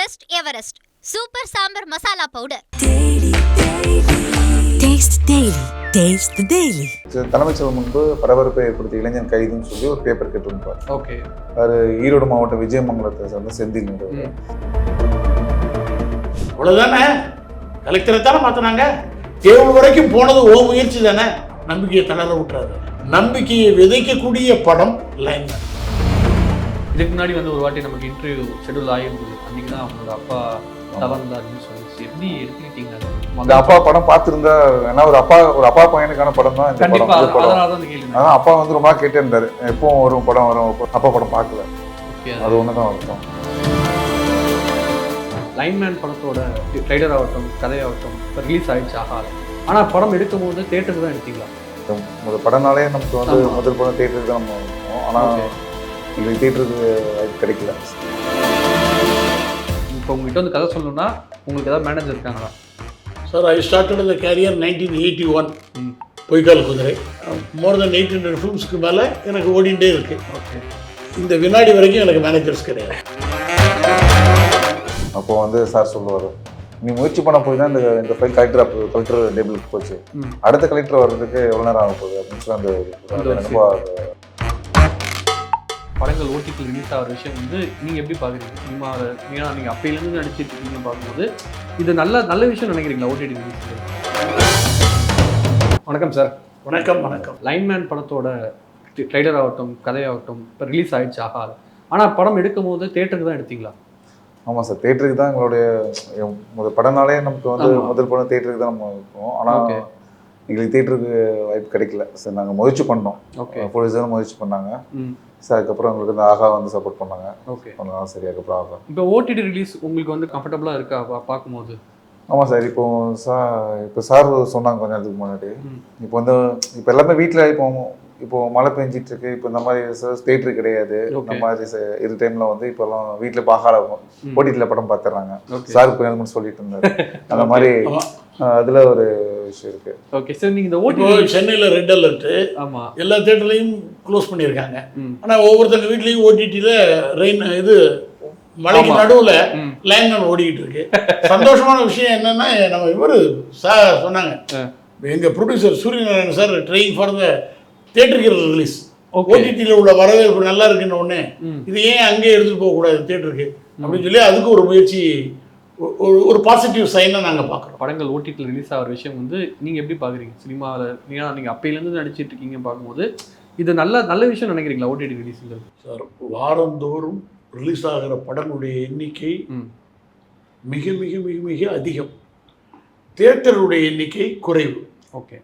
Trust Everest Super Sambar Masala Powder. Taste the daily. தலைமைச் செயலர் முன்பு பரபரப்பை ஏற்படுத்திய இளைஞன் கைதுன்னு சொல்லி ஒரு பேப்பர் கேட்டிருப்பார். ஓகே. அது ஈரோடு மாவட்டம் விஜயமங்கலத்தை சேர்ந்த செந்தில். அவ்வளோதானே, கலெக்டரை தானே மாற்றினாங்க. தேர்வு வரைக்கும் போனது ஓ முயற்சி தானே. நம்பிக்கையை தளர விட்டுறாரு. நம்பிக்கையை விதைக்கக்கூடிய படம் லைன்மேன். இதுக்கு முன்னாடி ஒரு வாட்டி நமக்கு இன்டர்வியூ ஷெடியூல் ஆகிருந்தது. அன்றைக்கி தான் அவங்களோட அப்பா தவறுந்தாருன்னு சொல்லிச்சு. எப்படி எடுத்துக்கிட்டீங்க? அந்த அப்பா படம் பார்த்துருந்தா, ஏன்னா ஒரு அப்பா பையனுக்கான படம் தான் இந்த படம். அதான் அப்பா ரொம்ப கேட்டே இருந்தாரு, எப்பவும் வரும் படம் வரும். அப்பா படம் பார்க்கல, அது ஒன்று தான் இருக்கும். லைன்மேன் படத்தோட ட்ரைலர் ஆகட்டும், கதையாகட்டும் இப்போ ரிலீஸ் ஆகிடுச்சு ஆகாது. ஆனால் படம் எடுக்கும் போது தேட்டருக்கு தான் எடுத்தீங்களா? முதல் படம்னாலே நமக்கு முதல் படம் தேட்டருக்கு தான் நம்ம இருக்கும். ஆனால் எங்களுக்கு தேட்டருக்கு வாய்ப்பு கிடைக்கல. இப்போ உங்கள்கிட்ட கதை சொல்லணும்னா உங்களுக்கு ஏதாவது மேனேஜர் இருக்காங்களா? Sir, I started the career 1981. பொய்க்கால் குதிரை மோர் தென் 800 ஃபிலிம்ஸ்க்கு மேலே எனக்கு ஓடிண்டே இருக்கு. ஓகே. இந்த வினாடி வரைக்கும் எனக்கு மேனேஜர்ஸ் கிடையாது. அப்போது சார் சொல்லுவார், நீ முயற்சி பண்ண போய் தான் இந்த ஃபைல் கலெக்டர் லேபிளுக்கு போச்சு, அடுத்த கலெக்டர் வர்றதுக்கு எவ்வளோ நேரம் ஆக போகுது அப்படின்னு சொல்லி அந்த படங்கள் ஓடிடி ரிலீஸ் ஆகிற விஷயம் நீங்கள் எப்படி பார்க்குறீங்க? சினிமாவில் நீங்கள் அப்பையிலேருந்து நடிச்சிட்டு இருக்கீங்க பார்க்கும்போது இது நல்ல விஷயம் நினைக்கிறீங்களா ஓடிடி ரிலீஸ்? வணக்கம் சார். வணக்கம். லைன்மேன் படத்தோட ட்ரைலர் ஆகட்டும், கதையாகட்டும் இப்போ ரிலீஸ் ஆகிடுச்சு ஆகாது. ஆனால் படம் எடுக்கும் போது தேட்டருக்கு தான் எடுத்தீங்களா? ஆமாம் சார், தேட்டருக்கு தான் எங்களுடைய படம்னாலே நமக்கு முதல் படம் தேட்டருக்கு தான் நம்ம இருக்கோம். ஆனால் எங்களுக்கு தேட்டருக்கு வாய்ப்பு கிடைக்கல சார். நாங்கள் முயற்சி பண்ணோம். ஓகே. போலீஸாரும் முயற்சி பண்ணாங்க சார். அதுக்கப்புறம் எங்களுக்கு ஆகா சப்போர்ட் பண்ணாங்க. ஓகே. சரி, அதுக்கப்புறம் ஆகா. இப்போ ஓடிடி ரிலீஸ் உங்களுக்கு கம்ஃபர்டபுளாக இருக்கா பார்க்கும்போது? ஆமாம் சார். இப்போ சார் சொன்னாங்க கொஞ்சம் நேரத்துக்கு முன்னாடி, இப்போ எல்லாமே வீட்டில் இப்போ மழை பெஞ்சிட்டு இருக்கு, இப்போ இந்த மாதிரி தேட்டரு கிடையாது. இந்த மாதிரி இது டைம்ல இப்போல்லாம் வீட்டில் பார்க்காத ஓடிடியில் படம் பார்த்துறாங்க. சார் கொஞ்சம் சொல்லிட்டு இருந்தாரு அந்த மாதிரி. அதுல ஒரு விஷயம் இருக்கு. Okay sir. நீங்க இந்த ஓடிடி சென்னையில் ரெட் அலர்ட் எல்லா தேட்டர்லையும் க்ளோஸ் பண்ணியிருக்காங்க. ஆனால் ஒவ்வொருத்தங்க வீட்லேயும் ஓடிடியில் மழைக்கு நடுவில் லைன்மேன் ஓடிக்கிட்டு இருக்கு. சந்தோஷமான விஷயம் என்னன்னா, நம்ம இவர் சார் சொன்னாங்க, எங்கள் producer Suryanarayanan sir trying for the தேட்டருக்கு ரிலீஸ். ஓடிடியில் உள்ள வரவேற்பு நல்லா இருக்குன்னு ஒன்று, இது ஏன் அங்கேயே எடுத்துகிட்டு போகக்கூடாது தேட்டருக்கு அப்படின்னு சொல்லி அதுக்கு ஒரு முயற்சி, ஒரு பாசிட்டிவ் சைனை நாங்கள் பார்க்குறோம். படங்கள் ஓடிடியில் ரிலீஸ் ஆகிற விஷயம் நீங்கள் எப்படி பார்க்குறீங்க? சினிமாவில் நீங்கள் அப்பையிலேருந்து நடிச்சிட்டு இருக்கீங்க பார்க்கும்போது இது நல்ல விஷயம் நினைக்கிறீங்களா ஓடிடி ரிலீஸுங்கிறது? சார், வாரந்தோறும் ரிலீஸ் ஆகிற படங்களுடைய எண்ணிக்கை மிக மிக மிக மிக அதிகம். தியேட்டருடைய எண்ணிக்கை குறைவு. ஓகே.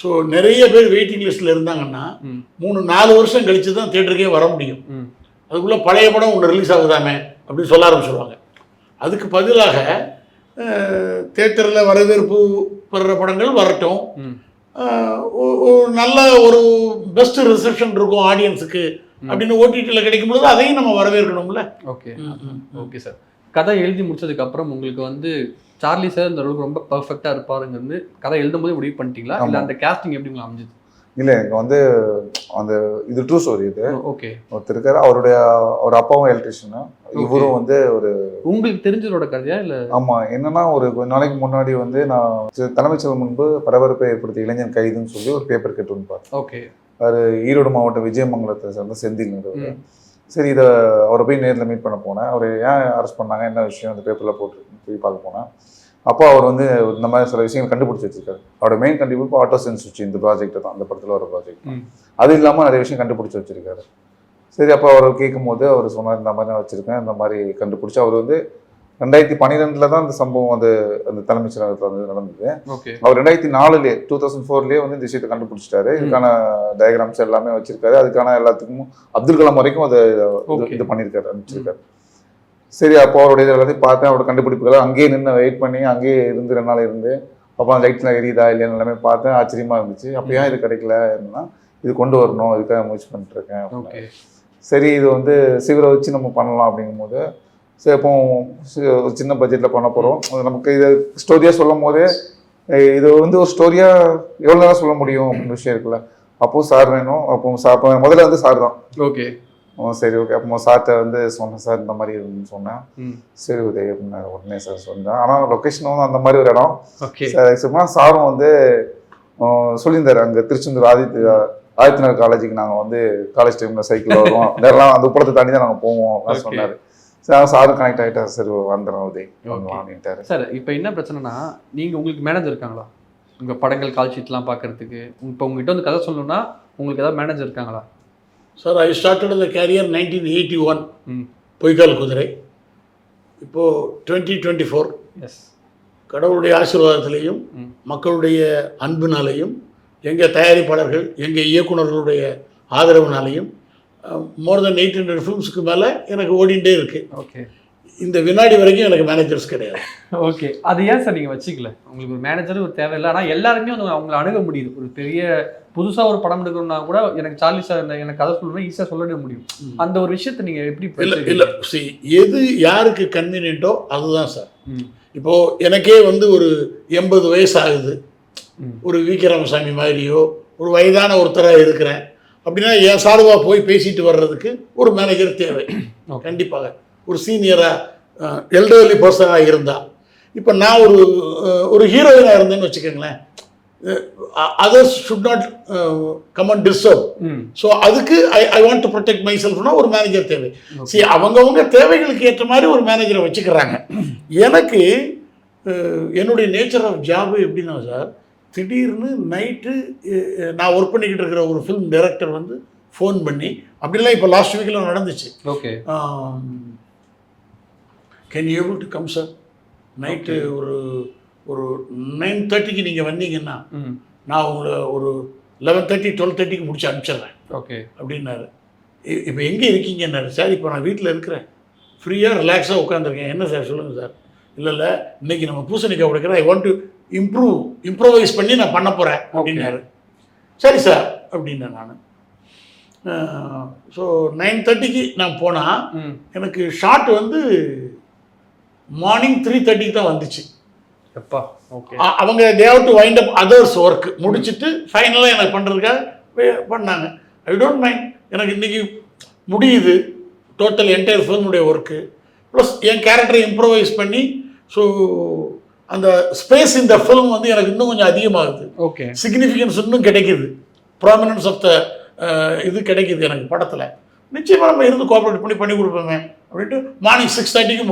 ஸோ நிறைய பேர் வெயிட்டிங் லிஸ்ட்டில் இருந்தாங்கன்னா 3-4 வருஷம் கழித்து தான் தியேட்டருக்கே வர முடியும். அதுக்குள்ளே பழைய படம் ஒன்று ரிலீஸ் ஆகுதாமே அப்படின்னு சொல்ல ஆரம்பிச்சிடுவாங்க. அதுக்கு பதிலாக தியேட்டரில் வரவேற்பு பெறுற படங்கள் வரட்டும், நல்ல ஒரு பெஸ்ட் ரிசப்ஷன் இருக்கும் ஆடியன்ஸுக்கு அப்படின்னு ஓடிடியில் கிடைக்கும் பொழுது அதையும் நம்ம வரவேற்கணும்ல. ஓகே. Okay sir. கதை எழுதி முடிச்சதுக்கப்புறம் உங்களுக்கு சார்லி சார் இந்த அளவுக்கு ரொம்ப பர்ஃபெக்டாக இருப்பாருங்கிறது கதை எழுதும் போது முடிவு பண்ணிட்டீங்களா? இல்லை அந்த கேஸ்டிங் எப்படி உங்களுக்கு அமைஞ்சது? இல்லை, எனக்கு அந்த இது ட்ரூ ஸ்டோரி. இது ஓகே. ஒருத்தர் இருக்காரு, அவர் அப்பாவும் எலக்ட்ரிஷியனா, இவரும் ஒரு உங்களுக்கு தெரிஞ்சதோட கதையா இல்லை? ஆமாம். என்னன்னா, கொஞ்ச நாளைக்கு முன்னாடி நான் தலைமைச் செயலர் முன்பு பரபரப்பை ஏற்படுத்திய இளைஞன் கைதுன்னு சொல்லி ஒரு பேப்பர் கேட்டிருப்பார். ஓகே. அது ஈரோடு மாவட்டம் விஜயமங்கலத்தை சேர்ந்த செந்தில். சரி, இதை அவரை போய் நேரில் மீட் பண்ண போனேன். அவர் ஏன் அரெஸ்ட் பண்ணாங்க, என்ன விஷயம் அந்த பேப்பரில் போட்டு போய் பார்க்க போனேன். அப்போ அவர் இந்த மாதிரி சில விஷயங்கள் கண்டுபிடிச்சி வச்சிருக்காரு. அவரோட மெயின் கண்டுபிடிப்பு ஆட்டோ சென்ஸ் சுவிட்ச், இந்த ப்ராஜெக்ட் தான், அந்த படத்தில் வர ப்ராஜெக்ட். அது இல்லாமல் நிறைய விஷயம் கண்டுபிடிச்சி வச்சிருக்காரு. சரி, அப்போ அவர் கேட்கும் போது அவர் சொன்னார், இந்த மாதிரி நான் வச்சுருக்கேன், இந்த மாதிரி கண்டுபிடிச்சி. அவர் 2012 தான் அந்த சம்பவம் அந்த தலைமைச் செயலகத்தில் நடந்தது. அவர் 2004 இந்த விஷயத்தை கண்டுபிடிச்சிட்டாரு. இதுக்கான டயக்ராம்ஸ் எல்லாமே வச்சிருக்காரு. அதுக்கான எல்லாத்துக்கும் அப்துல் கலாம் வரைக்கும் அதை இது பண்ணியிருக்காரு, அனுப்பிச்சிருக்காரு. சரி, அப்போ அவருடைய எல்லாத்தையும் பார்த்தேன். அவரோட கண்டுபிடிப்புகளை அங்கேயே நின்று வெயிட் பண்ணி அங்கேயே 2 நாள் இருந்து அப்போ லைட்ஸ்லாம் எரியுதா இல்லையான்னு எல்லாமே பார்த்தேன். ஆச்சரியமாக இருந்துச்சு. அப்போ ஏன் இது கிடைக்கல என்னன்னா, இது கொண்டு வரணும், இதுக்காக முயற்சி பண்ணிட்டுருக்கேன். சரி, இது சிவரை வச்சு நம்ம பண்ணலாம் அப்படிங்கும்போது, சரி இப்போ ஒரு சின்ன பட்ஜெட்டில் பண்ண போகிறோம். நமக்கு இதை ஸ்டோரியாக சொல்லும் போதே இது ஒரு ஸ்டோரியாக எவ்வளோ நேரம் சொல்ல முடியும் அப்படின்னு விஷயம் இருக்குல்ல. அப்போது சார் வேணும். அப்போ சார் முதல்ல சார் தான். ஓகே. சரி ஓகே. அப்போ சார்கிட்ட வந்து சொன்னேன், சார் இந்த மாதிரி சொன்னேன். ம். சரி உதய் அப்படின்னாரு. உடனே சார் சொன்னேன். ஆனால் லொக்கேஷன் வந்து அந்த மாதிரி ஒரு இடம் ஓகே. சார். சும்மா சாரும் வந்து சொல்லியிருந்தாரு, அங்கே திருச்செந்தூர் ஆதித்யநாத் காலேஜுக்கு நாங்கள் வந்து காலேஜ் டைமில் சைக்கிள் வருவோம், நேரம் அந்த உப்பளத்தை தாண்டி தான் நாங்கள் போவோம் அப்படின்னு சொன்னார். சாரும் கனெக்ட் ஆகிட்டார். சரி வந்துடுறோம் உதய் அப்படின்ட்டாரு. சார் இப்போ என்ன பிரச்சனைனா, நீங்கள் உங்களுக்கு மேனேஜர் இருக்காங்களா உங்கள் படங்கள் கால் ஷீட்லாம் பார்க்கறதுக்கு? இப்போ உங்ககிட்ட வந்து கதை சொல்லணும்னா உங்களுக்கு ஏதாவது மேனேஜர் இருக்காங்களா? Sir I started the career 1981 ம். பொய்க்கால் குதிரை. இப்போது 2024 எஸ். கடவுளுடைய ஆசீர்வாதத்திலையும் மக்களுடைய அன்பினாலையும் எங்கள் தயாரிப்பாளர்கள் எங்கள் இயக்குநர்களுடைய ஆதரவுனாலையும் மோர் தென் 800 ஃபிலிம்ஸுக்கு மேலே எனக்கு ஓடிண்டே இருக்குது. ஓகே. இந்த வினாடி வரைக்கும் எனக்கு மேனேஜர்ஸ் கிடையாது. ஓகே. அது ஏன் சார் நீங்கள் வச்சுக்கல? உங்களுக்கு ஒரு மேனேஜர் ஒரு தேவையில்லை. ஆனால் எல்லாருமே வந்து அவங்களை அணுக முடியுது. ஒரு பெரிய புதுசாக ஒரு படம் எடுக்கணும்னா கூட எனக்கு சார்லி சார் எனக்கு கதை சொல்லணும்னா ஈஸியாக சொல்லிட முடியும். அந்த ஒரு விஷயத்தை நீங்கள் எப்படி? இல்லை எது யாருக்கு கன்வீனியன்ட்டோ அதுதான் சார். இப்போது எனக்கே வந்து ஒரு 80 வயசு ஆகுது, ஒரு வி.கே. ராமசாமி மாதிரியோ ஒரு வயதான ஒருத்தராக இருக்கிறேன் அப்படின்னா என் சார்பாக போய் பேசிட்டு வர்றதுக்கு ஒரு மேனேஜர் தேவை கண்டிப்பாக. ஒரு சீனியராக எல்டர்லி பர்சனாக இருந்தால். இப்போ நான் ஒரு ஹீரோயினாக இருந்தேன்னு வச்சுக்கோங்களேன், others should not come and disturb. So அதுக்கு I want to protect my செல்ஃப்னா ஒரு மேனேஜர் தேவை. சரி, அவங்கவுங்க தேவைகளுக்கு ஏற்ற மாதிரி ஒரு மேனேஜரை வச்சுக்கிறாங்க. எனக்கு என்னுடைய நேச்சர் ஆஃப் ஜாபு எப்படின்னா சார், திடீர்னு நைட்டு நான் ஒர்க் பண்ணிக்கிட்டு இருக்கிற ஒரு ஃபிலிம் டைரக்டர் வந்து ஃபோன் பண்ணி, அப்படிலாம் இப்போ லாஸ்ட் வீக்கில் நடந்துச்சு. Okay. Can you able to come sir night ஒரு 9:30க்கு நீங்கள் வந்தீங்கன்னா நான் உங்களை ஒரு 11:30 12:30க்கு முடிச்சு அனுப்பிச்சிடுறேன். ஓகே அப்படின்னாரு. இப்போ எங்கே இருக்கீங்கன்னாரு. சார் இப்போ நான் வீட்டில் இருக்கிறேன், ஃப்ரீயாக ரிலாக்ஸாக உட்காந்துருக்கேன். என்ன சார் சொல்லுங்கள் சார். இல்லை இன்றைக்கி நம்ம பூசணிக்காய் உடைக்கிறேன், ஐ வாண்ட் டு இம்ப்ரோவைஸ் பண்ணி நான் பண்ண போகிறேன் அப்படின்னாரு. சரி சார் அப்படின்னேன் நான். ஸோ 9:30க்கு நான் போனால் எனக்கு ஷார்ட் வந்து மார்னிங் 3:30க்கு தான் வந்துச்சு. எப்பா ஓகே. அவங்க they have to wind up others work முடிச்சுட்டு ஃபைனலாக எனக்கு பண்ணுறதுக்காக பண்ணாங்க. ஐ டோன்ட் மைண்ட், எனக்கு இன்றைக்கி முடியுது total entire ஃபிலிமுடைய work, plus n கேரக்டரை இம்ப்ரோவைஸ் பண்ணி. ஸோ அந்த ஸ்பேஸ் இந்த ஃபிலிம் வந்து எனக்கு இன்னும் கொஞ்சம் அதிகமாகுது. ஓகே. சிக்னிஃபிகன்ஸ் இன்னும் கிடைக்கிது, ப்ராமினன்ஸ் ஆஃப் த இது கிடைக்கிது எனக்கு படத்தில். நிச்சயமாக நம்ம இருந்து கோஆப்ரேட் பண்ணி கொடுப்போமே அப்படின்ட்டு மார்னிங் 6:30க்கு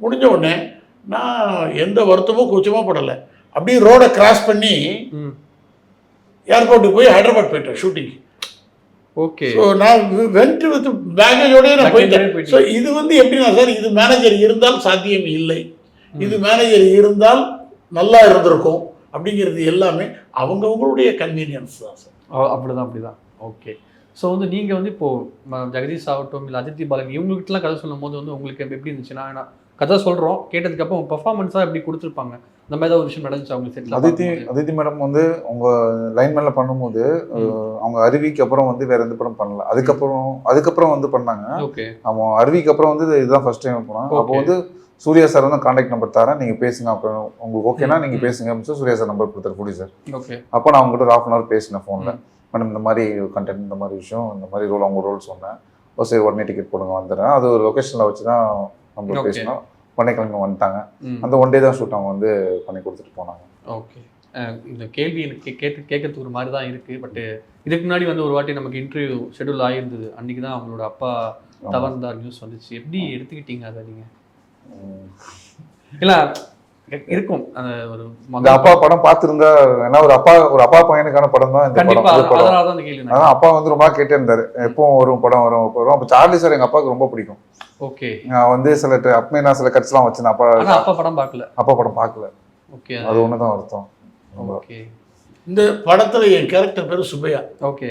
முடிஞ்ச உடனே நான் எந்த வருத்தமோ கூச்சமோ படலை. அப்படியே ரோடை கிராஸ் பண்ணி ஏர்போர்ட்டுக்கு போய் ஹைதராபாத் போயிட்டேன் ஷூட்டிங்கு. ஓகே. ஸோ நான் வென்ட் வித் பேக்கேஜோடய நான் போயிட்டேன். ஸோ இது வந்து எப்படின்னா சார், இது மேனேஜர் இருந்தால் சாத்தியம் இல்லை, இது மேனேஜர் இருந்தால் நல்லா இருந்திருக்கும் அப்படிங்கிறது எல்லாமே அவங்கவுங்களுடைய கன்வீனியன்ஸ் தான் சார். அப்படிதான். ஓகே. ஸோ வந்து நீங்கள் வந்து இப்போது ஜெகதீஷ் ஆகட்டும் இல்லை அதித்தி பாலன் இவங்ககிட்டலாம் கதை சொல்லும் போது வந்து உங்களுக்கு எப்படி இருந்துச்சுன்னா, நான் கதை சொல்கிறோம் கேட்டதுக்கப்புறம் பர்ஃபார்மன்ஸாக எப்படி கொடுத்துருப்பாங்க, இந்த மாதிரி தான் ஒரு விஷயம் நடந்துச்சு அவங்களுக்கு செட்டில்? அதித்தி மேடம் வந்து அவங்க லைன்மேன்ல பண்ணும்போது அவங்க அருவிக்கு அப்புறம் வந்து வேற எந்த படம் பண்ணல. அதுக்கப்புறம் வந்து பண்ணாங்க. ஓகே. அவன் அருவிக்கு அப்புறம் வந்து இதுதான் ஃபர்ஸ்ட் டைம் போனான். அப்போ வந்து சூர்யா சார் வந்து கான்டாக்ட் நம்பர் தரேன், நீங்கள் பேசுங்க, அப்புறம் உங்களுக்கு ஓகேனா நீங்கள் பேசுங்க அப்படின்னு சூர்யா சார் நம்பர் கொடுத்தாரு ப்ரொடியூசர். ஓகே. அப்போ நான் அவங்ககிட்ட 1/2 hour பேசினேன் ஃபோனில். மேடம் இந்த மாதிரி கண்டென்ட், இந்த மாதிரி விஷயம், இந்த மாதிரி ரோல், அவங்க ரோல் சொன்னேன். சரி உடனே டிக்கெட் போடுங்க வந்துடுறேன். அது ஒரு லொக்கேஷனில் வச்சு தான் நம்ம பேசினோம். பண்ணைக்கிழமை வந்துட்டாங்க. அந்த ஒன் டே தான் ஷூட் அவங்க வந்து பண்ணி கொடுத்துட்டு போனாங்க. ஓகே. இந்த கேள்வி எனக்கு கேட்கறதுக்கு ஒரு மாதிரி தான் இருக்குது. பட் இதுக்கு முன்னாடி வந்து ஒரு வாட்டி நமக்கு இன்டர்வியூ ஷெடியூல் ஆகிருந்தது. அன்றைக்கி தான் அவங்களோட அப்பா தவறுந்தார் நியூஸ் வந்துச்சு. எப்படி எடுத்துக்கிட்டீங்க அதை நீங்கள்? இல்லை இருக்கும் அந்த ஒரு அப்பா படம் பார்த்துருந்தா, ஏன்னா ஒரு அப்பா பையனுக்கான படம் தான் இந்த படம். அதான் அப்பா வந்து ரொம்ப கேட்டே இருந்தாரு, எப்பவும் ஒரு படம் வரும். அப்போ சார்லி சார் எங்க அப்பாவுக்கு ரொம்ப பிடிக்கும். ஓகே. நான் வந்து அப்பமே நான் சில கட்ஸ்லாம் வச்சேன். அப்பா படம் பார்க்கல. ஓகே. அது ஒண்ணுதான் அர்த்தம். ஓகே. இந்த படத்துல என் கேரக்டர் பேரு சுப்பையா. ஓகே.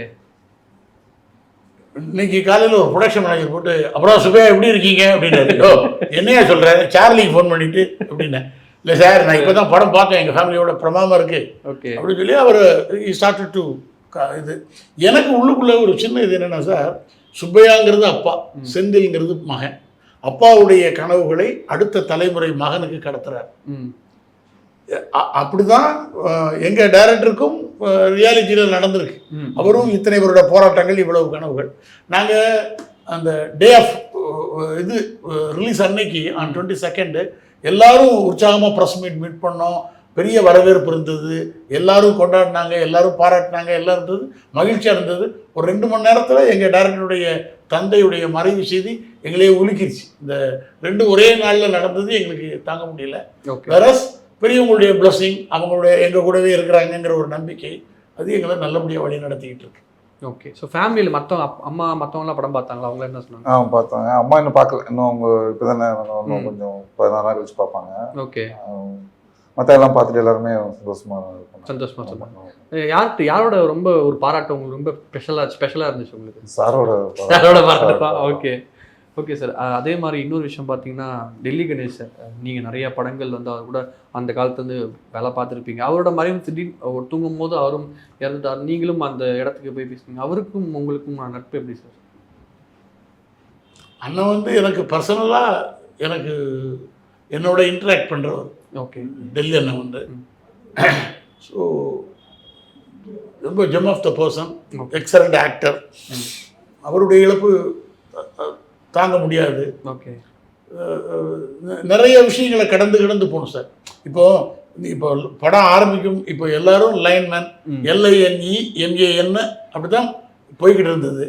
இன்னைக்கு காலையில் ஒரு ப்ரொடக்ஷன் மேனேஜர் போட்டு, அப்புறம் சுப்பையா எப்படி இருக்கீங்க அப்படின்னாரு. என்னையா சொல்கிறேன், சார்லிக்கு ஃபோன் பண்ணிட்டு அப்படின்னேன். இல்லை சார், நான் இப்போ தான் படம் பார்த்தேன், எங்கள் ஃபேமிலியோட பிரமாதமாக இருக்குது. ஓகே. அப்படின்னு சொல்லி அவர் ஸ்டார்டட் டு இது. எனக்கு உள்ளுக்குள்ளே ஒரு சின்ன இது என்னென்னா சார், சுப்பையாங்கிறது அப்பா, செந்தில்ங்கிறது மகன். அப்பாவுடைய கனவுகளை அடுத்த தலைமுறை மகனுக்கு கடத்துறார். அப்படிதான் எங்கள் டைரக்டருக்கும் ரியாலிட்டியில் நடந்திருக்கு. அவரும் இத்தனை பேரோட போராட்டங்கள், இவ்வளவு கனவுகள். நாங்கள் அந்த டே ஆஃப் இது ரிலீஸ் அன்னைக்கு ஆன் 22 எல்லாரும் உற்சாகமாக ப்ரெஸ் மீட் பண்ணோம். பெரிய வரவேற்பு இருந்தது, எல்லாரும் கொண்டாடினாங்க, எல்லாரும் பாராட்டினாங்க, எல்லாம் இருந்தது, மகிழ்ச்சியாக இருந்தது. ஒரு 2 மணி நேரத்தில் எங்கள் டைரக்டருடைய தந்தையுடைய மறைவு செய்தி எங்களையே உலுக்கிடுச்சு. இந்த 2 ஒரே நாளில் நடந்தது எங்களுக்கு தாங்க முடியல. வேற பெரியவங்களுடைய பிளஸிங், அவங்களுடைய எங்கள் கூடவே இருக்கிறாங்கங்கிற ஒரு நம்பிக்கை, அது எங்களை நல்லபடியாக வழி நடத்திக்கிட்டு இருக்கு. ஓகே. ஸோ ஃபேமிலியில் அம்மா மற்றவங்களாம் படம் பார்த்தாங்களா? அவங்க என்ன சொன்னாங்க? பார்த்தாங்க. அம்மா இன்னும் பார்க்கல, இன்னும் அவங்க இப்போ தானே இன்னும் கொஞ்சம் 14 நாள் கழிச்சு பார்ப்பாங்க. ஓகே. மற்ற எல்லாம் பார்த்துட்டு எல்லாருமே சந்தோஷமா சொன்னாங்க. யாரோட ரொம்ப ஒரு பாராட்டு உங்களுக்கு ரொம்ப ஸ்பெஷலாக இருந்துச்சு உங்களுக்கு? சாரோட பாராட்டு. Okay okay sir. அதே மாதிரி இன்னொரு விஷயம் பார்த்தீங்கன்னா, டெல்லி கணேஷ் சார், நீங்கள் நிறைய படங்கள் வந்து அவர் கூட அந்த காலத்துலேருந்து வேலை பார்த்துருப்பீங்க. அவரோட மறைவு திடீர்னு தூங்கும் போது அவரும் இறந்துட்டார், நீங்களும் அந்த இடத்துக்கு போய் பேசுனீங்க. அவருக்கும் உங்களுக்கும் நட்பு எப்படி சார்? அண்ணன் வந்து எனக்கு பர்சனலாக எனக்கு என்னோட இன்ட்ராக்ட் பண்ணுறவர். ஓகே. டெல்லி அண்ணன் வந்து ஸோ ரொம்ப gem of the person, excellent actor. அவருடைய இழப்பு தாங்க முடியாது. ஓகே. நிறைய விஷயங்களை கடந்து போகணும் சார். இப்போ படம் ஆரம்பிக்கும், இப்போ எல்லாரும் லைன்மேன், LINEMAN அப்படி தான் போய்கிட்டு இருந்தது.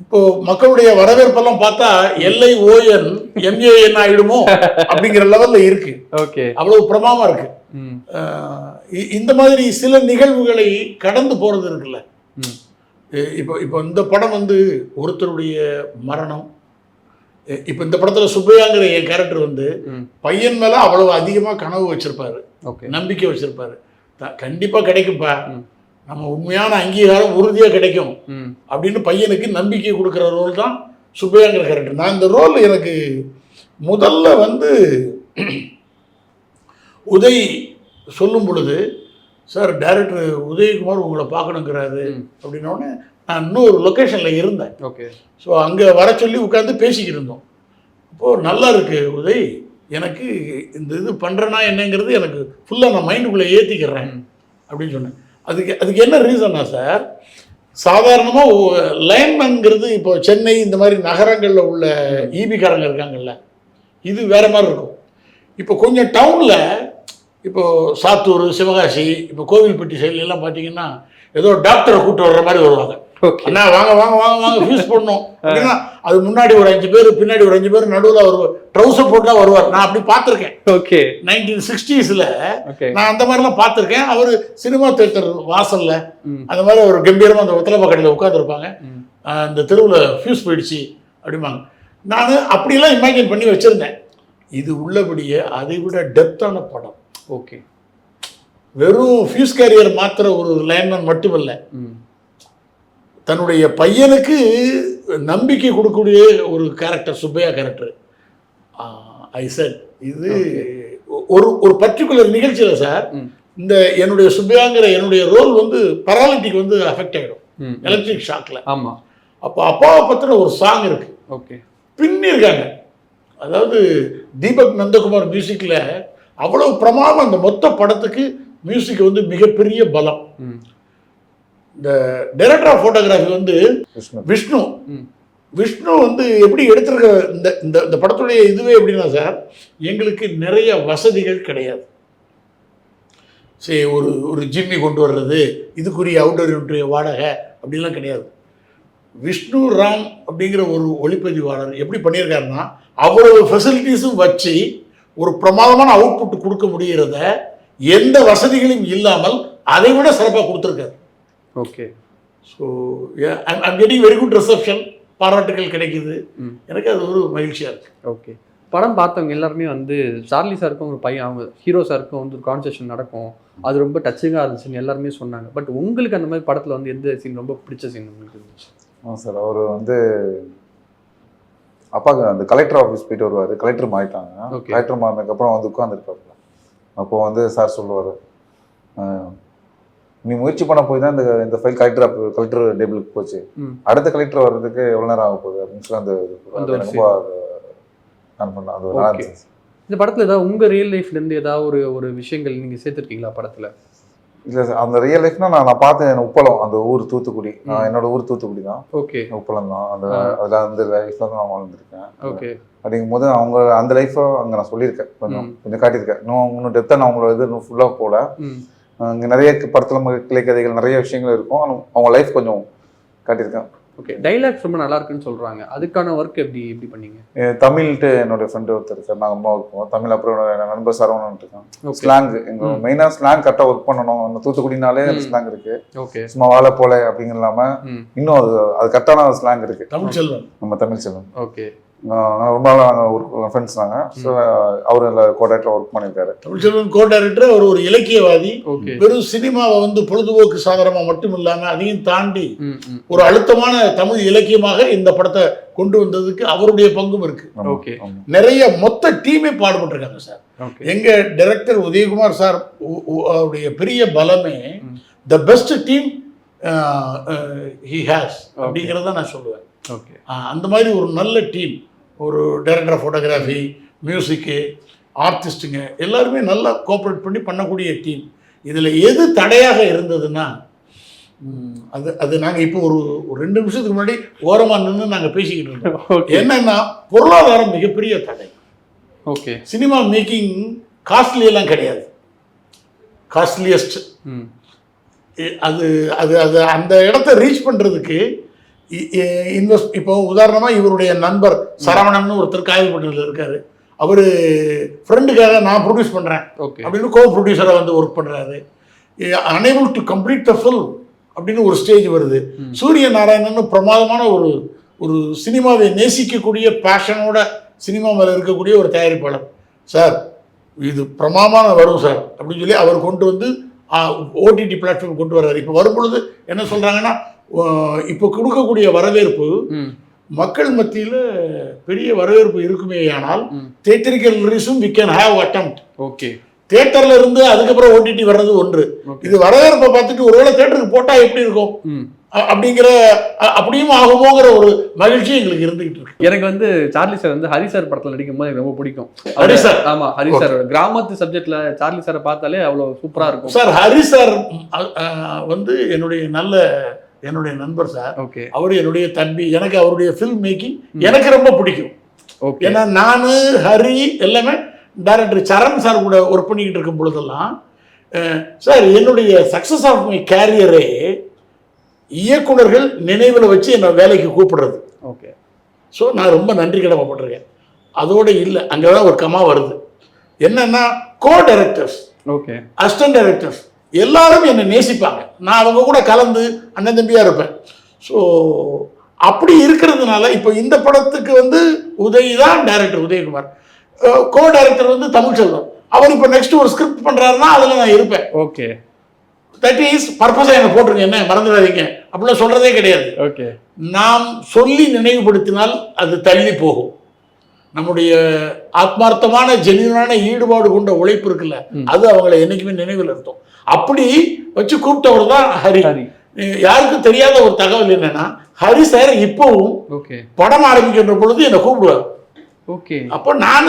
இப்போ மக்களுடைய வரவேற்பெல்லாம் பார்த்தா LIONMAN ஆயிடுமோ அப்படிங்கிற லெவல்ல இருக்கு. ஓகே. அவ்வளவு பிரமாமா இருக்கு. இந்த மாதிரி சில நிகழ்வுகளை கடந்து போறது இருக்குல்ல. இப்போ இந்த படம் வந்து ஒருத்தருடைய மரணம். இப்போ இந்த படத்துல சுப்பையாங்கிற என் கேரக்டர் வந்து பையன் மேல அவ்வளவு அதிகமா கனவு வச்சிருப்பாரு, நம்பிக்கை வச்சிருப்பாரு. கண்டிப்பா கிடைக்கும்பா, நம்ம உண்மையான அங்கீகாரம் உறுதியா கிடைக்கும் அப்படின்னு பையனுக்கு நம்பிக்கை கொடுக்குற ரோல் தான் சுப்பையாங்கிற கேரக்டர். நான் இந்த ரோல் எனக்கு முதல்ல வந்து உதய் சொல்லும் பொழுது, சார் டைரக்டர் உதயகுமார் உங்களை பார்க்கணுங்கிறாரு அப்படின்னோடனே நான் இன்னொரு லொக்கேஷனில் இருந்தேன். ஓகே. ஸோ அங்கே வர சொல்லி உட்காந்து பேசிக்கிட்டு இருந்தோம். அப்போது நல்லா இருக்கு உதய், எனக்கு இந்த இது பண்ணுறேன்னா என்னங்கிறது எனக்கு ஃபுல்லாக நான் மைண்டுக்குள்ளே ஏற்றிக்கிறேன் அப்படின்னு சொன்னேன். அதுக்கு என்ன ரீசன்னா சார், சாதாரணமாக லைன்மேன்ங்கிறது இப்போ சென்னை இந்த மாதிரி நகரங்களில் உள்ள ஈபிக்காரங்க இருக்காங்கல்ல, இது வேற மாதிரி இருக்கும். இப்போ கொஞ்சம் டவுனில், இப்போ சாத்தூர், சிவகாசி, இப்போ கோவில்பட்டி சைட்லாம் பார்த்தீங்கன்னா ஏதோ டாக்டரை கூப்பிட்டு வர்ற மாதிரி வருவாங்க. அண்ணா வாங்க வாங்க வாங்க வாங்க ஃபீஸ் போடணும் அப்படின்னா அது முன்னாடி ஒரு 5 பேர், பின்னாடி ஒரு 5 பேர், நடுவில் ஒரு ட்ரௌசர் போட்டு தான் வருவார். நான் அப்படி பார்த்துருக்கேன். ஓகே. 1960s நான் அந்த மாதிரிலாம் பார்த்துருக்கேன். அவர் சினிமா தியேட்டர் வாசல்ல அந்த மாதிரி ஒரு கம்பீரமாக அந்த ஒத்தலப்பா கடையில் உட்காந்துருப்பாங்க. இந்த தெருவில் ஃபியூஸ் போயிடுச்சு அப்படிம்பாங்க. நான் அப்படியெல்லாம் இமேஜின் பண்ணி வச்சுருந்தேன். இது உள்ளபடியே அதை விட டெப்த்தான படம். ஓகே. வெறும் ஃபியூஸ் கேரியர் மாத்திர ஒரு லைன்மேன் மட்டுமல்ல, தன்னுடைய பையனுக்கு நம்பிக்கை கொடுக்கக்கூடிய ஒரு கேரக்டர் சுப்பையா கேரக்டர். ஐ செட் இது ஒரு பர்டிகுலர் நிகழ்ச்சியில் சார், இந்த என்னுடைய சுப்பையாங்கிற என்னுடைய ரோல் வந்து பராலிட்டிக் வந்து அஃபெக்ட் ஆகிடும் எலக்ட்ரிக் ஷாக்ல. ஆமாம். அப்போ அப்பாவை பற்றின ஒரு சாங் இருக்கு. ஓகே. பின்னிருக்காங்க. அதாவது தீபக் நந்தகுமார் மியூசிக்கில் அவ்வளவு பிரமாதம். அந்த மொத்த படத்துக்கு மியூசிக் வந்து மிகப்பெரிய பலம். இந்த டைரக்டர் ஆஃப் ஃபோட்டோகிராஃபி வந்து விஷ்ணு வந்து எப்படி எடுத்திருக்க இந்த படத்துடைய இதுவே எப்படின்னா சார், எங்களுக்கு நிறைய வசதிகள் கிடையாது. சரி, ஒரு ஜிம்மி கொண்டு வர்றது, இதுக்குரிய அவுட்டோர் யூனிட்டுடைய வாடகை அப்படின்லாம் கிடையாது. விஷ்ணு ராம் அப்படிங்கிற ஒரு ஒளிப்பதிவாளர் எப்படி பண்ணியிருக்காருன்னா, அவ்வளவு ஃபெசிலிட்டிஸும் வச்சு ஒரு பிரமாதமான அவுட்புட் கொடுக்க முடிகிறத எந்த வசதிகளும் இல்லாமல் அதை விட சிறப்பாக கொடுத்துருக்காரு. Okay. So I'm getting very good reception, பாராட்டுகள் கிடைக்குது. எனக்கு அது ஒரு மகிழ்ச்சியாக இருக்குது. ஓகே. படம் பார்த்தவங்க எல்லாருமே வந்து சார்லி சாருக்கும் ஒரு பையன், அவங்க ஹீரோ சாருக்கும் வந்து ஒரு கான்வர்சேஷன் நடக்கும், அது ரொம்ப டச்சிங்காக இருந்துச்சுன்னு எல்லாருமே சொன்னாங்க. பட் உங்களுக்கு அந்த மாதிரி படத்தில் வந்து எந்த சீன் ரொம்ப பிடிச்ச சீன் உங்களுக்கு இருந்துச்சு? சார், அவர் வந்து அப்பாவுக்கு அந்த கலெக்டர் ஆஃபீஸ் போயிட்டு வருவார். கலெக்டர் மாறிட்டாங்க. கலெக்டர் மாறினதுக்கப்புறம் வந்து உட்காந்துருப்பாப்புல. அப்போ வந்து சார் சொல்லுவார், நீ முயற்சி பண்ண போய் தான் இந்த ஃபைல் கலெக்டர் டேபிளுக்கு போச்சு, அடுத்த கலெக்டர் வர்றதுக்கு எவ்வளோ நேரம் ஆக போகுது அப்படின்னு சொல்லி அந்த ரொம்ப நான் பண்ணேன். அது நல்லா இருந்துச்சு. இந்த படத்துல ஏதாவது உங்க ரியல் லைஃப்ல இருந்து ஏதாவது ஒரு விஷயங்கள் நீங்க சேர்த்துருக்கீங்களா படத்துல? இல்லை சார், அந்த ரியல் லைஃப்னா நான் பார்த்தேன் உப்பளம், அந்த ஊர் தூத்துக்குடி. என்னோட ஊர் தூத்துக்குடி தான். ஓகே. உப்பளம் தான். அதில் அந்த லைஃப்ல தான் நான் வாழ்ந்துருக்கேன். ஓகே. அப்படிங்கும்போது அவங்க அந்த லைஃப்பை அங்கே நான் சொல்லியிருக்கேன், கொஞ்சம் காட்டியிருக்கேன். இன்னும் டெப்த்தாக நான் அவங்களோட இது இன்னும் ஃபுல்லாக போகல. இங்கே நிறைய படத்தில் கிளை கதைகள் நிறைய விஷயங்கள் இருக்கும். அவங்க லைஃப் கொஞ்சம் காட்டியிருக்கேன். ஓகே. டைலாக்ஸ் ரொம்ப நல்லா இருக்குன்னு சொல்றாங்க. அதுக்கான ஒர்க் எப்படி பண்ணீங்க? தமிழ்ட்டு என்னோட ஃப்ரெண்டு ஒருத்தர் இருக்கார், நாங்கள் அம்மா ஒர்க் பண்ணுவோம். தமிழ் அப்புறம் என்னோட நண்பர் சரவணன் இருக்கான். ஸ்லாங் எங்கள் மெயினாக ஸ்லாங் கரெக்டாக ஒர்க் பண்ணணும். அந்த தூத்துக்குடினாலே அந்த ஸ்லாங் இருக்கு. ஓகே. சும்மா வாழை போல அப்படிங்கிற இல்லாம இன்னும் அது கரெக்டான ஸ்லாங் இருக்கு. தமிழ் செல்வன், நம்ம தமிழ் செல்வன். ஓகே. ரொம்ப நாள் நாங்கள் ஃப்ரெண்ட்ஸ் நாங்க. ஸோ அவர் கோ-டைரக்டர் ஒர்க் பண்ணியிருக்காரு. தமிழ்ச்செல்வன் கோ-டைரக்டர். அவர் ஒரு இலக்கியவாதி. வெறும் சினிமாவை வந்து பொழுதுபோக்கு சாதனமா மட்டும் இல்லாம அதையும் தாண்டி ஒரு அழுத்தமான தமிழ் இலக்கியமாக இந்த படத்தை கொண்டு வந்ததுக்கு அவருடைய பங்கும் இருக்கு. நிறைய மொத்த டீமே பாடுபட்டிருக்காங்க சார். எங்க டைரக்டர் உதயகுமார் சார் அவருடைய பெரிய பலமே the best team he has அப்படிங்கிறத நான் சொல்லுவேன். அந்த மாதிரி ஒரு நல்ல டீம், ஒரு டைரக்டர் ஆஃப் ஃபோட்டோகிராஃபி, மியூசிக்கு, ஆர்டிஸ்ட்டுங்க எல்லாருமே நல்லா கோஆப்ரேட் பண்ணி பண்ணக்கூடிய டீம். இதில் எது தடையாக இருந்ததுன்னா அது நாங்கள் இப்போ ஒரு 2 நிமிஷத்துக்கு முன்னாடி ஓரமாக நின்று நாங்கள் பேசிக்கிட்டு இருந்தோம். என்னன்னா பொருளாதாரம் மிகப்பெரிய தடை. ஓகே. சினிமா மேக்கிங் காஸ்ட்லி எல்லாம் கிடையாது, காஸ்ட்லியஸ்ட். அது அது அது அந்த இடத்த ரீச் பண்ணுறதுக்கு இன்வெஸ்ட். இப்போ உதாரணமாக இவருடைய நண்பர் சரவணன் ஒருத்தர் காயல்பட்டியில் இருக்காரு. அவர் ஃப்ரெண்டுக்காக நான் ப்ரொடியூஸ் பண்ணுறேன் அப்படின்னு கோ ப்ரொடியூசராக வந்து ஒர்க் பண்ணுறாரு. Unable to complete the film அப்படின்னு ஒரு ஸ்டேஜ் வருது. சூரிய நாராயணன் பிரமாதமான ஒரு சினிமாவை நேசிக்கக்கூடிய பேஷனோட சினிமா மேலே இருக்கக்கூடிய ஒரு தயாரிப்பாளர். சார் இது பிரமாதமான வரும் சார் அப்படின்னு சொல்லி அவர் கொண்டு வந்து ஓடிடி பிளாட்ஃபார்ம் கொண்டு வர்றாரு. இப்போ வரும்பொழுது என்ன சொல்கிறாங்கன்னா, இப்போ கொடுக்கக்கூடிய வரவேற்பு மக்கள் மத்தியில் பெரிய வரவேற்பு இருக்குமே. ஆனால் தியேட்டரிக்கல் ரிலீஸும் we can have attempt. Okay. தியேட்டர்ல இருந்து அதுக்கப்புறம் ஓடிடி வர்றது ஒன்று. இது வரவேற்பை பார்த்துட்டு ஒருவேளை தியேட்டருக்கு போட்டா எப்படி இருக்கும் அப்படிங்கிற அப்படியும் ஆகுமோங்கிற ஒரு மகிழ்ச்சி எங்களுக்கு இருந்துகிட்டு இருக்கு. எனக்கு வந்து சார்லி சார் வந்து ஹரி சார் படத்தில் நடிக்கும் போது எனக்கு ரொம்ப பிடிக்கும். ஹரி சார், ஆமா, ஹரி சார் கிராமத்து சப்ஜெக்ட்ல சார்லி சாரை பார்த்தாலே அவ்வளவு சூப்பரா இருக்கும் சார். ஹரி சார் வந்து என்னுடைய நண்பர் சார். அவர் என்னுடைய தம்பி. எனக்கு அவருடைய ஃபில்ம் மேக்கிங் எனக்கு ரொம்ப பிடிக்கும். ஏன்னா நான் ஹரி எல்லாமே டைரக்டர் சரண் சார் கூட ஒர்க் பண்ணிக்கிட்டு இருக்கும் பொழுதெல்லாம் சார் என்னுடைய சக்சஸ் ஆஃப் மை கேரியரே இயக்குனர்கள் நினைவில் வச்சு என்னை வேலைக்கு கூப்பிடுறது. ஓகே. ஸோ நான் ரொம்ப நன்றி கடமைப்பட்டிருக்கேன். அதோடு இல்லை, அங்கே தான் ஒரு கமா வருது. என்னன்னா கோ டைரக்டர்ஸ், ஓகே, அசிஸ்டன்ட் டைரக்டர்ஸ் எல்லாரும் என்னை நேசிப்பாங்க. நான் அவங்க கூட கலந்து அண்ணன் தம்பியாக இருப்பேன். ஸோ அப்படி இருக்கிறதுனால இப்போ இந்த படத்துக்கு வந்து உதய் தான் டைரக்டர், உதயகுமார். கோ டைரக்டர் வந்து தமிழ்ச்செல்வன். அவர் இப்போ நெக்ஸ்ட் ஒரு ஸ்கிரிப்ட் பண்ணுறாருன்னா அதில் நான் இருப்பேன். ஓகே. தட் இஸ் பர்பஸாக என்னை போட்டிருங்க, என்ன மறந்துடாதீங்க அப்படிலாம் சொல்கிறதே கிடையாது. ஓகே. நாம் சொல்லி நினைவுபடுத்தினால் அது தள்ளி போகும். நம்முடைய ஆத்மார்த்தமான ஜென்யூனான ஈடுபாடு கொண்ட உழைப்பு இருக்குல்ல, அது அவங்களை என்னைக்குமே நினைவில் இருக்கும். அப்படி வச்சு கூப்பிட்டவர் தான் ஹரி. யாருக்கும் தெரியாத ஒரு தகவல் என்னன்னா, ஹரி சார் இப்பவும் படம் ஆரம்பிக்கின்ற பொழுது என்னை கூப்பிடுவார். ஓகே. அப்போ நான்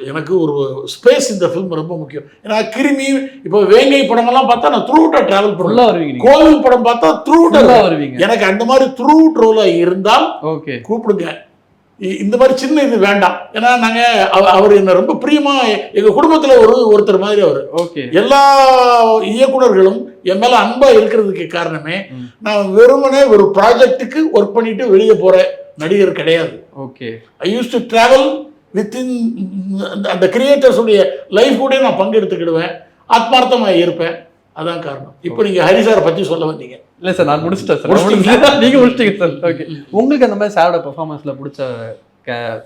எனக்கு ஒரு ஸ்பேஸ் இந்த ஃபிலிம் ரொம்ப முக்கியம். ஏன்னா கிருமி இப்போ வேங்கை படமெல்லாம் பார்த்தா நான் த்ரூ அவுட்டாக ட்ராவல் பண்ணுவேன். கோவில் படம் பார்த்தா த்ரூ அவுட்டாக வருவீங்க. எனக்கு அந்த மாதிரி த்ரூ அவுட் ரோலாக இருந்தால் ஓகே கூப்பிடுங்க. இந்த மாதிரி சின்ன இது வேண்டாம். ஏன்னா நாங்கள் அவர் என்ன ரொம்ப பிரியமா எங்கள் குடும்பத்தில் ஒருத்தர் மாதிரி அவர். ஓகே. எல்லா இயக்குனர்களும் என் மேலே அன்பாக இருக்கிறதுக்கு காரணமே நான் வெறுமனே ஒரு ப்ராஜெக்டுக்கு ஒர்க் பண்ணிட்டு வெளியே போகிற நடிகர் கிடையாது. Okay. I use to travel within அந்த கிரியேட்டர்ஸுடைய லைஃப் கூட நான் பங்கெடுத்துக்கிடுவேன், ஆத்மார்த்தமாக இருப்பேன். அதான் காரணம். இப்போ நீங்கள் ஹரி சாரை பற்றி சொல்ல வந்தீங்க. இல்லை சார், நான் முடிச்சிட்டேன் சார். நீங்கள் முடிச்சிட்டீங்க சார். ஓகே. உங்களுக்கு அந்த மாதிரி சாரோட பெர்ஃபார்மன்ஸில் பிடிச்ச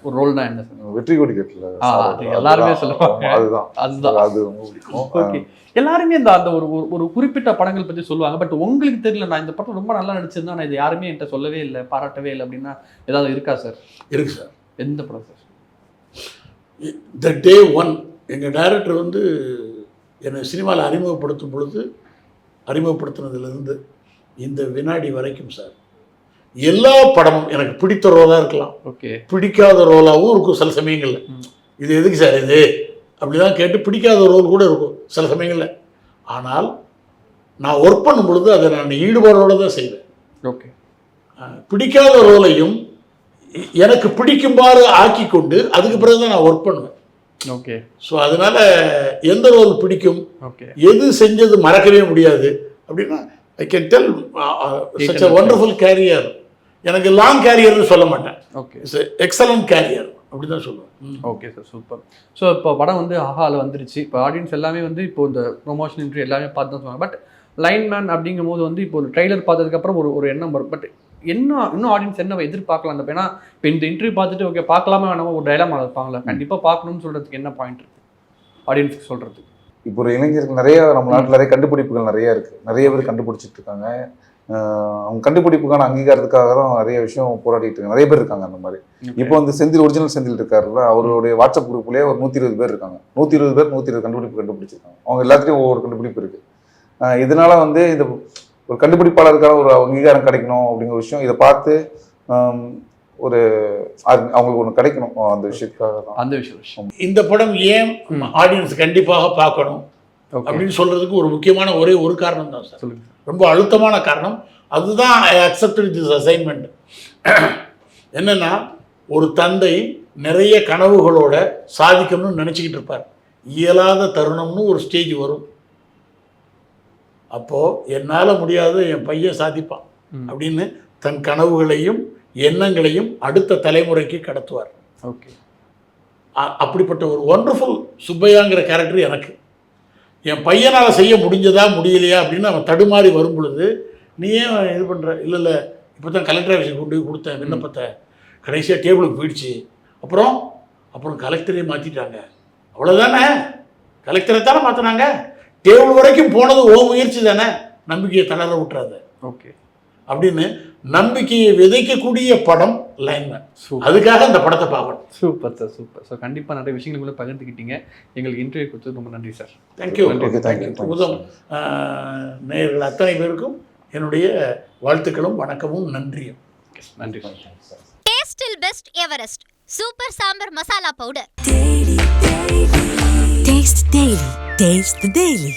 ஒரு ரோல்னா என்ன சார்? வெற்றி கொடி கட்டல எல்லாருமே சொல்லுவாங்க. அதுதான் அது பிடிக்கும். ஓகே. எல்லாருமே அந்த ஒரு குறிப்பிட்ட படங்கள் பற்றி சொல்லுவாங்க. பட் உங்களுக்கு தெரியல, நான் இந்த படம் ரொம்ப நல்லா நடிச்சிருந்தா நான் இது யாருமே என்கிட்ட சொல்லவே இல்லை, பாராட்டவே இல்லை அப்படின்னா ஏதாவது இருக்கா சார்? இருக்கு சார். எந்த படம் சார்? த டே ஒன் எங்கள் டைரக்டர் வந்து என்னை சினிமாவில் அறிமுகப்படுத்தினதுலேருந்து இந்த வினாடி வரைக்கும் சார் எல்லா படமும் எனக்கு பிடித்த ரோலாக இருக்கலாம், ஓகே, பிடிக்காத ரோலாகவும் இருக்கும் சில சமயங்களில். இது எதுக்கு சார் இது அப்படி தான் கேட்டு பிடிக்காத ரோல் கூட இருக்கும் சில சமயங்களில். ஆனால் நான் ஒர்க் பண்ணும் பொழுது அதை நான் ஈடுபாடோடு தான் செய்வேன். ஓகே. பிடிக்காத ரோலையும் எனக்கு பிடிக்குமாறு ஆக்கி கொண்டு அதுக்கு பிறகு தான் நான் ஒர்க் பண்ணுவேன். ஓகே. ஸோ அதனால் எந்த ரோல் பிடிக்கும், ஓகே, எது செஞ்சது மறக்கவே முடியாது அப்படின்னா I can tell such a wonderful career. எனக்கு லாங் கேரியர்னு சொல்ல மாட்டேன். ஓகே. இட்ஸ் எக்ஸலண்ட் கேரியர் அப்படி தான் சொல்லுவேன். Okay sir, super. ஸோ இப்போ படம் வந்து ஆஹாவில் வந்துருச்சு. இப்போ ஆடியன்ஸ் எல்லாமே வந்து இப்போ இந்த ப்ரொமோஷன் இன்ட்ரி எல்லாமே பார்த்து தான் சொல்லுவாங்க. பட் லைன்மேன் அப்படிங்கும் போது வந்து இப்போ ஒரு ட்ரெய்லர் பார்த்ததுக்கப்புறம் ஒரு எண்ணம் வரும். பட் இன்னும் ஆடியன்ஸ் என்ன எதிர்பார்க்கலாம் அந்த? ஏன்னா இப்போ இந்த இன்டர்வியூ பார்த்துட்டு ஓகே பார்க்கலாமா வேணாமா ஒரு டைலாமா இருப்பாங்களா, கண்டிப்பாக பார்க்கணும்னு சொல்கிறதுக்கு என்ன பாயிண்ட் இருக்குது ஆடியன்ஸுக்கு சொல்கிறதுக்கு? இப்போ ஒரு இளைஞருக்கு நிறைய நம்ம நாட்டில் நிறைய கண்டுபிடிப்புகள் நிறைய இருக்குது. நிறைய பேர் கண்டுபிடிச்சிட்டு இருக்காங்க. அவங்க கண்டுபிடிப்புக்கான அங்கீகாரத்துக்காக தான் நிறைய விஷயம் போராடிட்டு இருக்காங்க. நிறைய பேர் இருக்காங்க அந்த மாதிரி. இப்போ வந்து செந்தில், ஒரிஜினல் செந்தில் இருக்காருல்ல, அவருடைய வாட்ஸ்அப் குரூப்லேயே ஒரு 120 பேர் இருக்காங்க. 120 பேர் 120 கண்டுபிடிப்பு கண்டுபிடிச்சிருக்காங்க. அவங்க எல்லாத்துலேயும் ஒவ்வொரு கண்டுபிடிப்பு இருக்குது. இதனால வந்து இந்த ஒரு கண்டுபிடிப்பாளருக்கான ஒரு அங்கீகாரம் கிடைக்கணும் அப்படிங்கிற விஷயம், இதை பார்த்து ஒரு அவங்களுக்கு ஒன்று கிடைக்கணும் அந்த விஷயத்துக்காக தான். அந்த விஷயம் இந்த படம் ஏன் ஆடியன்ஸ் கண்டிப்பாக பார்க்கணும் அப்படின்னு சொல்றதுக்கு ஒரு முக்கியமான ஒரே ஒரு காரணம் தான் சார். சொல்லுங்க. ரொம்ப அழுத்தமான காரணம் அதுதான். ஐ அக்செப்டட் திஸ் அசைன்மெண்ட். என்னன்னா, ஒரு தந்தை நிறைய கனவுகளோட சாதிக்கணும்னு நினச்சிக்கிட்டு இருப்பார். இயலாத தருணம்னு ஒரு ஸ்டேஜ் வரும். அப்போது என்னால் முடியாத என் பையன் சாதிப்பான் அப்படின்னு தன் கனவுகளையும் எண்ணங்களையும் அடுத்த தலைமுறைக்கு கடத்துவார். ஓகே. அப்படிப்பட்ட ஒரு ஒண்டர்ஃபுல் சுப்பையாங்கிற கேரக்டர் எனக்கு. என் பையனால் செய்ய முடிஞ்சதா முடியலையா அப்படின்னு அவன் தடுமாறி வரும் பொழுது, நீ ஏன் இது பண்ணுற? இல்லை இப்போ தான் கலெக்டர் ஆஃபீஸுக்கு கொண்டு போய் கொடுத்தேன் விண்ணப்பத்தை, கடைசியாக டேபிளுக்கு போயிடுச்சு. அப்புறம் கலெக்டரே மாற்றிட்டாங்க. அவ்வளோதானே, கலெக்டரை தானே மாற்றினாங்க. டேபிள் வரைக்கும் போனது ஓ முயற்சி தானே, நம்பிக்கையை தளர விட்டுறாத. ஓகே. அப்படின்னு நம்பிக்கையை விதைக்கக்கூடிய படம் லைன்மேன். அதுக்காக அந்த படத்தை பார்க்கணும். Super sir, super. ஸோ கண்டிப்பாக நிறைய விஷயங்களுக்குள்ள பகிர்ந்துக்கிட்டீங்க. எங்களுக்கு இன்டர்வியூ கொடுத்தது ரொம்ப நன்றி சார். தேங்க்யூ. முதல் நேயர்கள் அத்தனை பேருக்கும் என்னுடைய வாழ்த்துக்களும் வணக்கமும் நன்றியும். நன்றி. டேஸ்டில் best Everest super sambar masala powder. Taste the Daily.